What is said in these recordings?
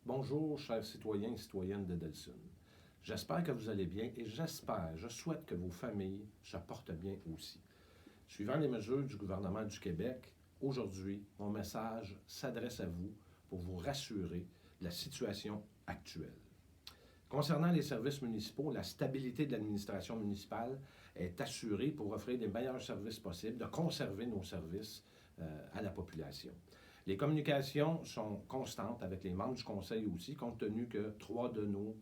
Bonjour, chers citoyens et citoyennes de Delsun. J'espère que vous allez bien et je souhaite que vos familles se portent bien aussi. Suivant les mesures du gouvernement du Québec, aujourd'hui, mon message s'adresse à vous pour vous rassurer de la situation actuelle. Concernant les services municipaux, la stabilité de l'administration municipale est assurée pour offrir les meilleurs services possibles, de conserver nos services à la population. Les communications sont constantes avec les membres du conseil aussi, compte tenu que 3 de nos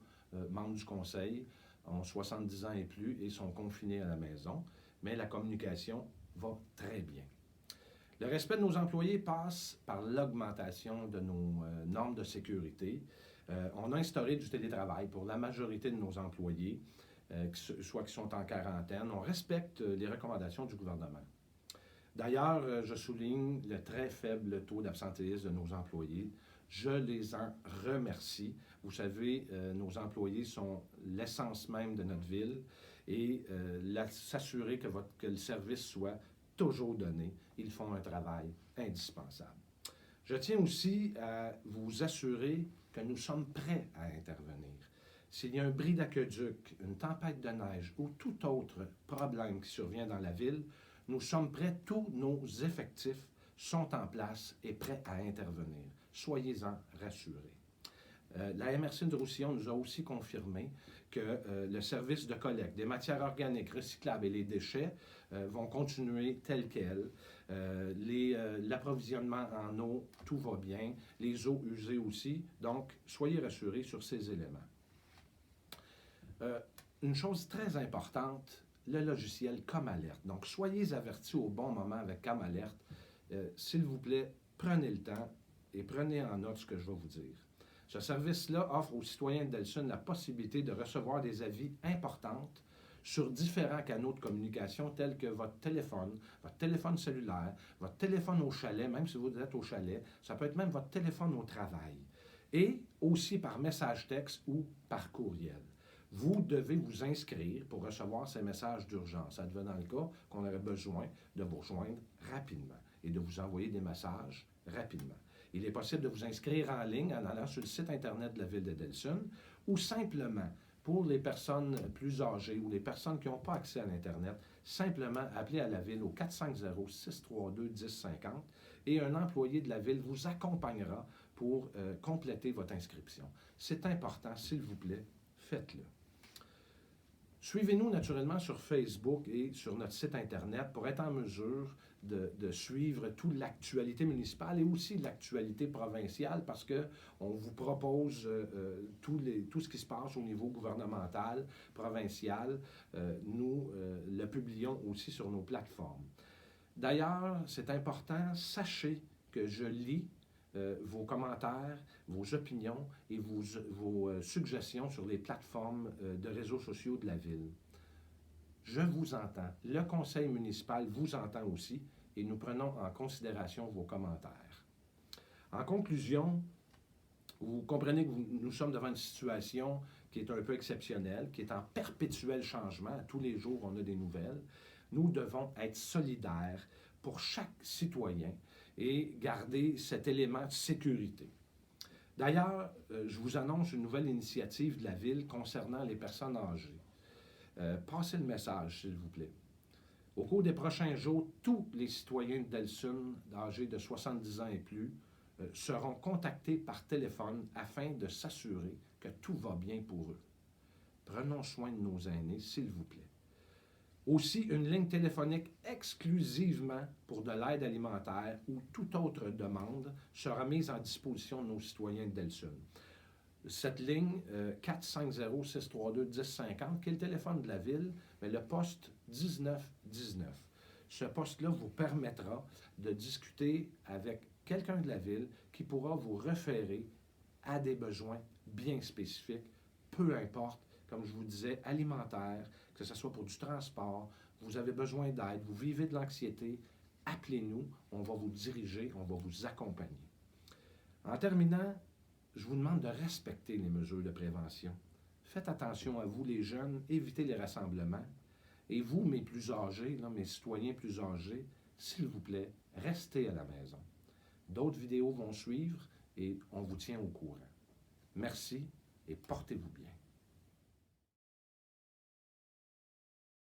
membres du conseil ont 70 ans et plus et sont confinés à la maison, mais la communication va très bien. Le respect de nos employés passe par l'augmentation de nos normes de sécurité. On a instauré du télétravail pour la majorité de nos employés, soit qui sont en quarantaine. On respecte les recommandations du gouvernement. D'ailleurs, je souligne le très faible taux d'absentéisme de nos employés. Je les en remercie. Vous savez, nos employés sont l'essence même de notre ville et s'assurer que le service soit toujours donné. Ils font un travail indispensable. Je tiens aussi à vous assurer que nous sommes prêts à intervenir. S'il y a un bris d'aqueduc, une tempête de neige ou tout autre problème qui survient dans la ville, nous sommes prêts, tous nos effectifs sont en place et prêts à intervenir. Soyez-en rassurés. La MRC de Roussillon nous a aussi confirmé que le service de collecte des matières organiques recyclables et les déchets vont continuer tel quel. L'approvisionnement en eau, tout va bien. Les eaux usées aussi. Donc, soyez rassurés sur ces éléments. Une chose très importante, le logiciel Comme-Alerte. Donc, soyez avertis au bon moment avec Comme-Alerte. S'il vous plaît, prenez le temps et prenez en note ce que je vais vous dire. Ce service-là offre aux citoyens de Delsun la possibilité de recevoir des avis importants sur différents canaux de communication tels que votre téléphone cellulaire, votre téléphone au chalet, même si vous êtes au chalet, ça peut être même votre téléphone au travail, et aussi par message texte ou par courriel. Vous devez vous inscrire pour recevoir ces messages d'urgence, advenant le cas qu'on aurait besoin de vous rejoindre rapidement et de vous envoyer des messages rapidement. Il est possible de vous inscrire en ligne en allant sur le site Internet de la Ville de Delsun ou simplement, pour les personnes plus âgées ou les personnes qui n'ont pas accès à l'Internet, simplement appeler à la Ville au 450-632-1050 et un employé de la Ville vous accompagnera pour compléter votre inscription. C'est important, s'il vous plaît, faites-le. Suivez-nous naturellement sur Facebook et sur notre site Internet pour être en mesure de suivre toute l'actualité municipale et aussi l'actualité provinciale parce qu'on vous propose tout ce qui se passe au niveau gouvernemental, provincial. Nous le publions aussi sur nos plateformes. D'ailleurs, c'est important, sachez que je lis vos commentaires, vos opinions et vos suggestions sur les plateformes de réseaux sociaux de la Ville. Je vous entends. Le conseil municipal vous entend aussi et nous prenons en considération vos commentaires. En conclusion, vous comprenez que nous sommes devant une situation qui est un peu exceptionnelle, qui est en perpétuel changement. Tous les jours, on a des nouvelles. Nous devons être solidaires pour chaque citoyen et garder cet élément de sécurité. D'ailleurs, je vous annonce une nouvelle initiative de la Ville concernant les personnes âgées. Passez le message, s'il vous plaît. Au cours des prochains jours, tous les citoyens de Delsun âgés de 70 ans et plus seront contactés par téléphone afin de s'assurer que tout va bien pour eux. Prenons soin de nos aînés, s'il vous plaît. Aussi, une ligne téléphonique exclusivement pour de l'aide alimentaire ou toute autre demande sera mise en disposition de nos citoyens de Delsun. Cette ligne 450-632-1050, qui est le téléphone de la Ville, mais le poste 1919. Ce poste-là vous permettra de discuter avec quelqu'un de la Ville qui pourra vous référer à des besoins bien spécifiques, peu importe, comme je vous disais, alimentaire, que ce soit pour du transport, vous avez besoin d'aide, vous vivez de l'anxiété, appelez-nous, on va vous diriger, on va vous accompagner. En terminant, je vous demande de respecter les mesures de prévention. Faites attention à vous, les jeunes, évitez les rassemblements. Et vous, mes plus âgés, là, mes citoyens plus âgés, s'il vous plaît, restez à la maison. D'autres vidéos vont suivre et on vous tient au courant. Merci et portez-vous bien.